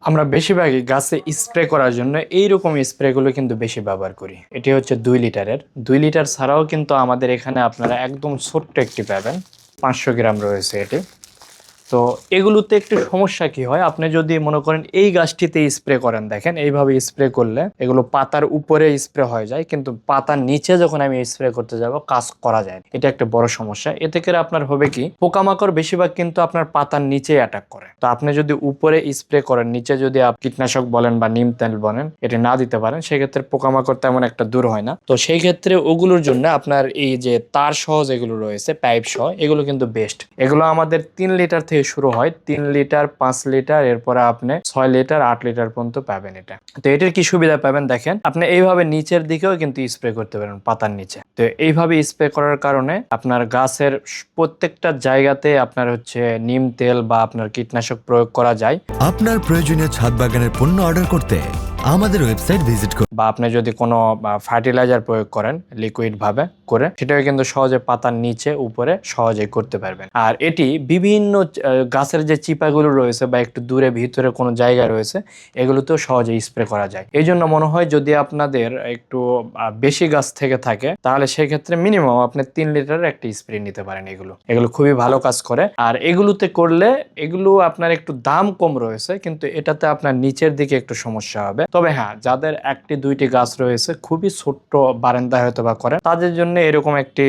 আমরা বেশিরভাগই গাছে স্প্রে করার জন্য এইরকম স্প্রেগুলো কিন্তু বেশি ব্যবহার করি। এটি হচ্ছে 2 লিটারের। 2 লিটার ছাড়াও কিন্তু আমাদের এখানে আপনারা একদম ছোট্ট একটি পাবেন, 500 গ্রাম রয়েছে এটি। তো এগুলোতে একটু সমস্যা কি হয়, আপনি যদি মনে করেন এই গাছটিতে স্প্রে করেন, দেখেন এইভাবে স্প্রে করলে এগুলো পাতার উপরে স্প্রে হয়ে যায়, কিন্তু পাতার নিচে যখন আমি স্প্রে করতে যাব কাজ করা যায়, এটা একটা বড় সমস্যা। এতে করে আপনার হবে কি, পোকামাকড় বেশিরভাগ কিন্তু আপনার পাতার নিচে অ্যাটাক করে। তো আপনি যদি উপরে স্প্রে করেন, নিচে যদি কীটনাশক বলেন বা নিম তেল বলেন এটা না দিতে পারেন, সেক্ষেত্রে পোকামাকড় তেমন একটা দূর হয় না। তো সেই ক্ষেত্রে ওগুলোর জন্য আপনার এই যে তার সহ যেগুলো রয়েছে, পাইপ সহ, এগুলো কিন্তু বেস্ট। এগুলো আমাদের 3 লিটার থেকে শুরু হয়, 3 লিটার, 5 লিটার, এরপরে আপনি 6 লিটার, 8 লিটার পর্যন্ত পাবেন এটা। তো এটার কি সুবিধা পাবেন দেখেন, আপনি এইভাবে নিচের দিকেও কিন্তু স্প্রে করতে পারেন পাতার নিচে। তো এইভাবে স্প্রে করার কারণে আপনার গাছের প্রত্যেকটা জায়গাতে আপনার হচ্ছে নিম তেল বা আপনার কীটনাশক প্রয়োগ করা যায়। আপনার প্রয়োজনীয় ছাদ বাগানের পণ্য অর্ডার করতে আমাদের ওয়েবসাইট ভিজিট করুন। বা আপনি যদি কোনো ফার্টিলাইজার প্রয়োগ করেন লিকুইড ভাবে করে, সেটাও কিন্তু সহজে পাতার নিচে উপরে সহজেই করতে পারবেন। আর এটি বিভিন্ন গাছের যে চিপাগুলো রয়েছে বা একটু দূরে ভিতরে কোনো জায়গা রয়েছে, এগুলোতেও সহজে স্প্রে করা যায়। এই জন্য মনে হয় যদি আপনাদের একটু বেশি গাছ থেকে থাকে, তাহলে সেক্ষেত্রে মিনিমাম আপনি 3 লিটারের একটা স্প্রে নিতে পারেন। এগুলো খুবই ভালো কাজ করে। আর এগুলোতে করলে এগুলো আপনার একটু দাম কম রয়েছে, কিন্তু এটাতে আপনার নিচের দিকে একটু সমস্যা হবে। তবে হ্যাঁ, যাদের 1টি 2টি গাছ রয়েছে, খুবই ছোট্ট বারান্দায় হয়তো বা করে, তাদের জন্য এরকম একটি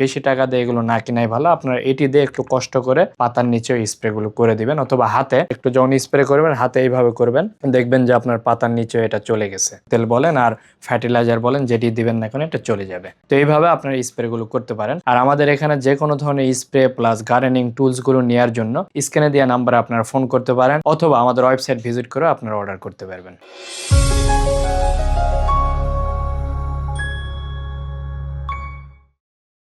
বেশি টাকা দিয়ে এগুলো না কিনাই ভালো। আপনার এটি দিয়ে একটু কষ্ট করে পাতার নিচে স্প্রে গুলো করে দিবেন, অথবা হাতে একটু যখন স্প্রে করবেন হাতে এইভাবে করবেন, দেখবেন যে আপনার পাতার নিচে এটা চলে গেছে। তেল বলেন আর ফার্টিলাইজার বলেন, যেটি দিবেন না কেন এটা চলে যাবে। তো এইভাবে আপনার স্প্রে গুলো করতে পারেন। আর আমাদের এখানে যে কোনো ধরনের স্প্রে প্লাস গার্ডেনিং টুলস গুলো নেওয়ার জন্য স্ক্রিনে দেওয়া নাম্বারে আপনারা ফোন করতে পারেন, অথবা আমাদের ওয়েবসাইট ভিজিট করে আপনারা অর্ডার করতে পারবেন।